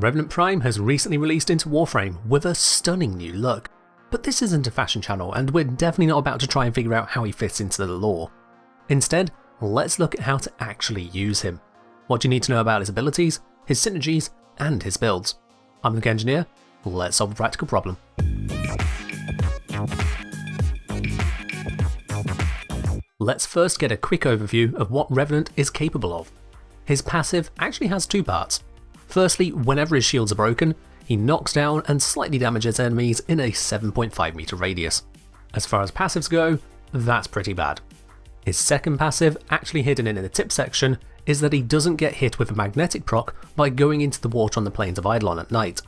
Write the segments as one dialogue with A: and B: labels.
A: Revenant Prime has recently released into Warframe with a stunning new look. But this isn't a fashion channel, and we're definitely not about to try and figure out how he fits into the lore. Instead, let's look at how to actually use him. What you need to know about his abilities, his synergies, and his builds. I'm the Engineer, let's solve a practical problem. Let's first get a quick overview of what Revenant is capable of. His passive actually has two parts. Firstly, whenever his shields are broken, he knocks down and slightly damages enemies in a 7.5 meter radius. As far as passives go, that's pretty bad. His second passive, actually hidden in the tip section, is that he doesn't get hit with a magnetic proc by going into the water on the plains of Eidolon at night.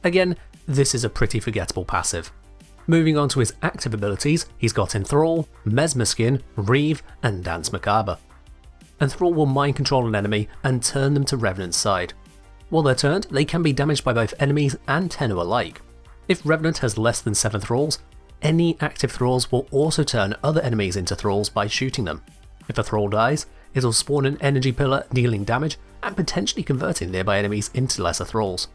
A: Again, this is a pretty forgettable passive. Moving on to his active abilities, he's got Enthrall, Mesmerskin, Reave, and Dance Macabre. Enthrall will mind control an enemy and turn them to Revenant's side. While they're turned, they can be damaged by both enemies and Tenno alike. If Revenant has less than 7 thralls, any active thralls will also turn other enemies into thralls by shooting them. If a thrall dies, it'll spawn an energy pillar dealing damage and potentially converting nearby enemies into lesser thralls.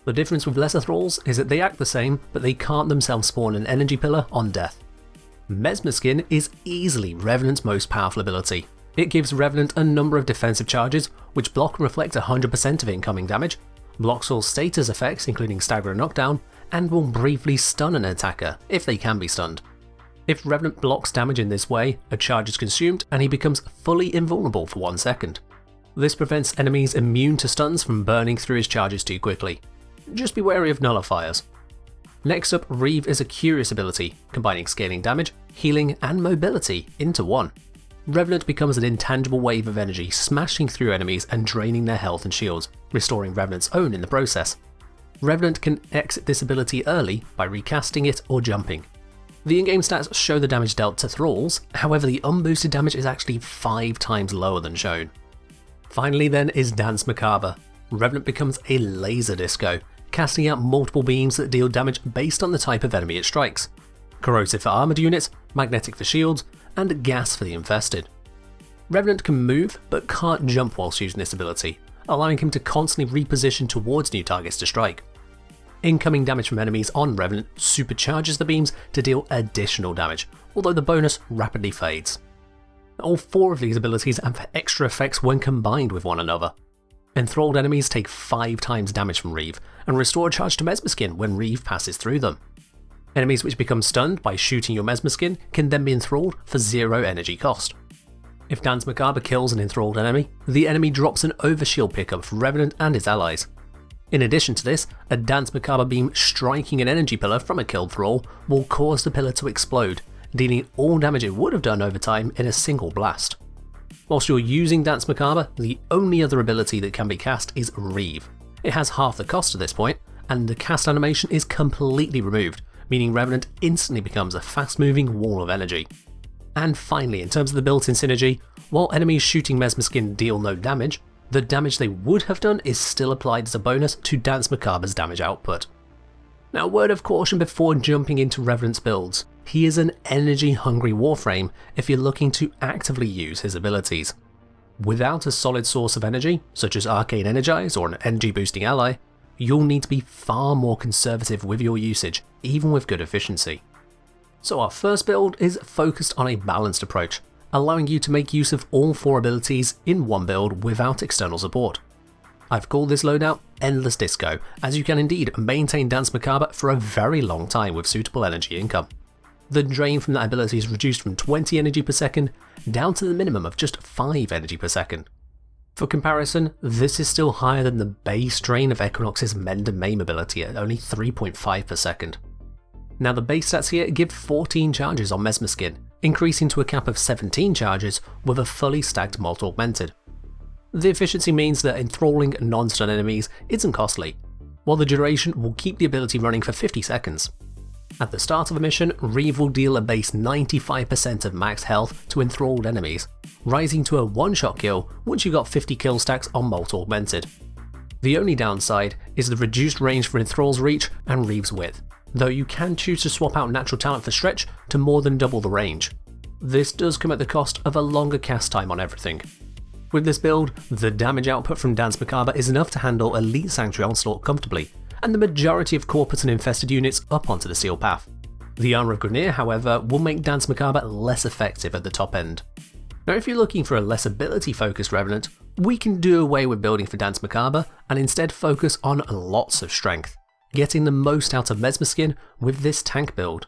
A: The difference with lesser thralls is that they act the same, but they can't themselves spawn an energy pillar on death. Mesmerskin is easily Revenant's most powerful ability. It gives Revenant a number of defensive charges, which block and reflect 100% of incoming damage, blocks all status effects including stagger and knockdown, and will briefly stun an attacker, if they can be stunned. If Revenant blocks damage in this way, a charge is consumed and he becomes fully invulnerable for 1 second. This prevents enemies immune to stuns from burning through his charges too quickly. Just be wary of nullifiers. Next up, Reave is a curious ability, combining scaling damage, healing, and mobility into one. Revenant becomes an intangible wave of energy smashing through enemies and draining their health and shields, restoring Revenant's own in the process. Revenant can exit this ability early by recasting it or jumping. The in-game stats show the damage dealt to thralls, however the unboosted damage is actually 5 times lower than shown. Finally then is Dance Macabre. Revenant becomes a laser disco, casting out multiple beams that deal damage based on the type of enemy it strikes. Corrosive for armoured units, magnetic for shields, and gas for the infested. Revenant can move, but can't jump whilst using this ability, allowing him to constantly reposition towards new targets to strike. Incoming damage from enemies on Revenant supercharges the beams to deal additional damage, although the bonus rapidly fades. All 4 of these abilities have extra effects when combined with one another. Enthralled enemies take 5 times damage from Reave, and restore a charge to Mesmerskin when Reave passes through them. Enemies which become stunned by shooting your Mesmerskin can then be enthralled for 0 energy cost. If Dance Macabre kills an enthralled enemy, the enemy drops an overshield pickup for Revenant and his allies. In addition to this, a Dance Macabre beam striking an energy pillar from a killed thrall will cause the pillar to explode, dealing all damage it would have done over time in a single blast. Whilst you're using Dance Macabre, the only other ability that can be cast is Reave. It has half the cost at this point, and the cast animation is completely removed, meaning Revenant instantly becomes a fast-moving wall of energy. And finally, in terms of the built-in synergy, while enemies shooting Mesmerskin deal no damage, the damage they would have done is still applied as a bonus to Dance Macabre's damage output. Now, a word of caution before jumping into Revenant's builds. He is an energy-hungry Warframe if you're looking to actively use his abilities. Without a solid source of energy, such as Arcane Energize or an energy-boosting ally, you'll need to be far more conservative with your usage, even with good efficiency. So our first build is focused on a balanced approach, allowing you to make use of all 4 abilities in one build without external support. I've called this loadout Endless Disco, as you can indeed maintain Dance Macabre for a very long time with suitable energy income. The drain from that ability is reduced from 20 energy per second down to the minimum of just 5 energy per second. For comparison, this is still higher than the base drain of Equinox's Mend and Maim ability at only 3.5 per second. Now the base stats here give 14 charges on Mesmerskin, increasing to a cap of 17 charges with a fully stacked Molt Augmented. The efficiency means that enthralling non-stun enemies isn't costly, while the duration will keep the ability running for 50 seconds. At the start of a mission, Reave will deal a base 95% of max health to enthralled enemies, rising to a one-shot kill once you got 50 kill stacks on Molt Augmented. The only downside is the reduced range for Enthrall's reach and Reave's width, though you can choose to swap out Natural Talent for stretch to more than double the range. This does come at the cost of a longer cast time on everything. With this build, the damage output from Danse Macabre is enough to handle Elite Sanctuary Onslaught comfortably, and the majority of Corpus and infested units up onto the Sealed Path. The Armour of Grineer, however, will make Danse Macabre less effective at the top end. Now if you're looking for a less ability focused Revenant, we can do away with building for Danse Macabre and instead focus on lots of strength, getting the most out of Mesmer Skin with this tank build.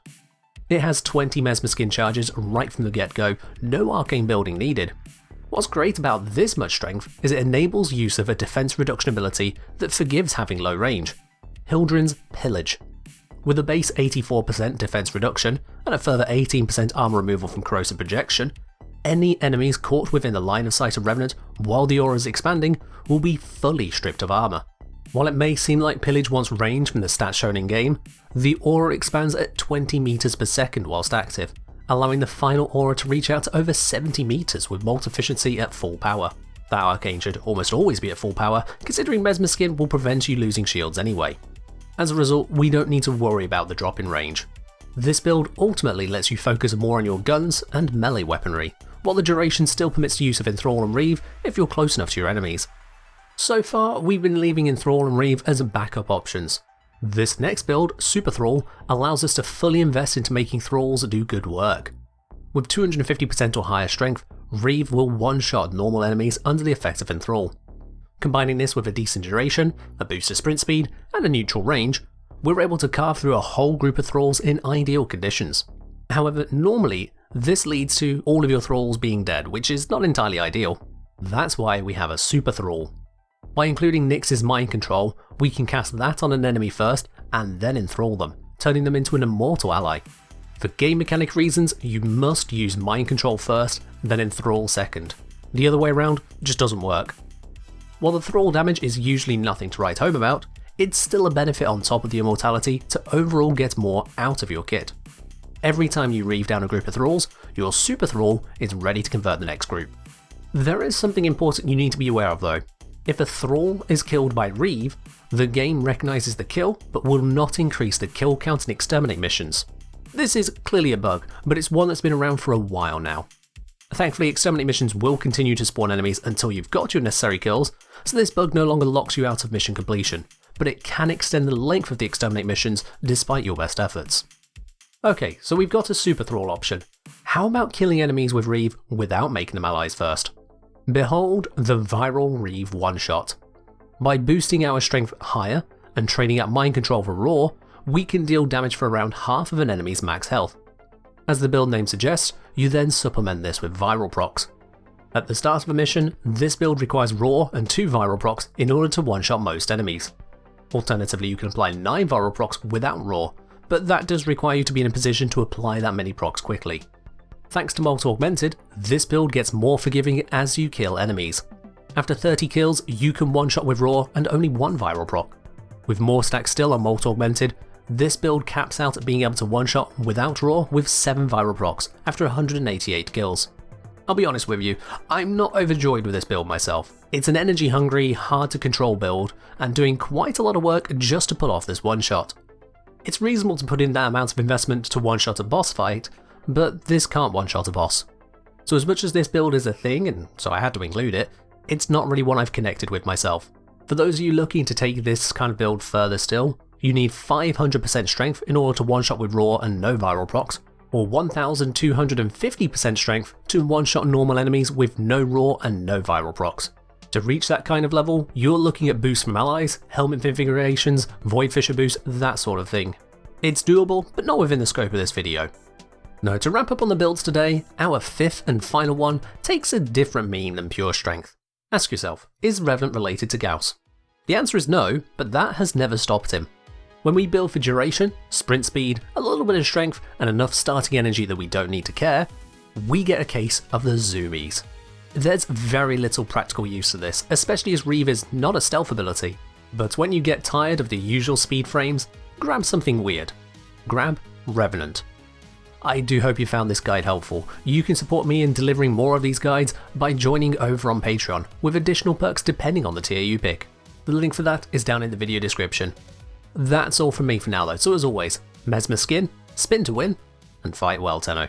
A: It has 20 Mesmer Skin charges right from the get-go, no arcane building needed. What's great about this much strength is it enables use of a defense reduction ability that forgives having low range, Hildryn's Pillage. With a base 84% defense reduction and a further 18% armor removal from corrosive projection, any enemies caught within the line of sight of Revenant while the aura is expanding will be fully stripped of armor. While it may seem like Pillage wants range from the stats shown in game, the aura expands at 20 meters per second whilst active, allowing the final aura to reach out to over 70 meters with Molt efficiency at full power. That arcane should almost always be at full power, considering Mesmer Skin will prevent you losing shields anyway. As a result, we don't need to worry about the drop in range. This build ultimately lets you focus more on your guns and melee weaponry, while the duration still permits the use of Enthrall and Reave if you're close enough to your enemies. So far, we've been leaving Enthrall and Reave as backup options. This next build, Super Thrall, allows us to fully invest into making Thralls do good work. With 250% or higher strength, Reave will one-shot normal enemies under the effect of Enthrall. Combining this with a decent duration, a boost to sprint speed, and a neutral range, we're able to carve through a whole group of Thralls in ideal conditions. However, normally, this leads to all of your Thralls being dead, which is not entirely ideal. That's why we have a Super Thrall. By including Nyx's Mind Control, we can cast that on an enemy first and then enthrall them, turning them into an immortal ally. For game mechanic reasons, you must use Mind Control first, then enthrall second. The other way around just doesn't work. While the thrall damage is usually nothing to write home about, it's still a benefit on top of the immortality to overall get more out of your kit. Every time you reave down a group of thralls, your Super Thrall is ready to convert the next group. There is something important you need to be aware of though. If a thrall is killed by Reave, the game recognises the kill but will not increase the kill count in exterminate missions. This is clearly a bug, but it's one that's been around for a while now. Thankfully, exterminate missions will continue to spawn enemies until you've got your necessary kills, so this bug no longer locks you out of mission completion, but it can extend the length of the exterminate missions despite your best efforts. Okay, so we've got a Super Thrall option. How about killing enemies with Reave without making them allies first? Behold the Viral Reave one-shot. By boosting our strength higher and trading out Mind Control for Roar, we can deal damage for around half of an enemy's max health. As the build name suggests, you then supplement this with Viral procs. At the start of a mission, this build requires Roar and 2 Viral procs in order to one-shot most enemies. Alternatively, you can apply 9 Viral procs without Roar, but that does require you to be in a position to apply that many procs quickly. Thanks to Molt Augmented, this build gets more forgiving as you kill enemies. After 30 kills, you can one-shot with Roar and only 1 Viral proc. With more stacks still on Molt Augmented, this build caps out at being able to one-shot without Roar with 7 Viral procs after 188 kills. I'll be honest with you, I'm not overjoyed with this build myself. It's an energy-hungry, hard-to-control build, and doing quite a lot of work just to pull off this one-shot. It's reasonable to put in that amount of investment to one-shot a boss fight, but this can't one-shot a boss. So as much as this build is a thing, and so I had to include it, it's not really one I've connected with myself. For those of you looking to take this kind of build further still, you need 500% strength in order to one-shot with Roar and no Viral procs, or 1250% strength to one-shot normal enemies with no Roar and no Viral procs. To reach that kind of level, you're looking at boosts from allies, helmet configurations, Void Fissure boost, that sort of thing. It's doable, but not within the scope of this video. Now to wrap up on the builds today, our 5th and final one takes a different meaning than pure strength. Ask yourself, is Revenant related to Gauss? The answer is no, but that has never stopped him. When we build for duration, sprint speed, a little bit of strength, and enough starting energy that we don't need to care, we get a case of the zoomies. There's very little practical use of this, especially as Reave is not a stealth ability. But when you get tired of the usual speed frames, grab something weird. Grab Revenant. I do hope you found this guide helpful. You can support me in delivering more of these guides by joining over on Patreon, with additional perks depending on the tier you pick. The link for that is down in the video description. That's all from me for now though, so as always, Mesmer Skin, spin to win, and fight well, Tenno.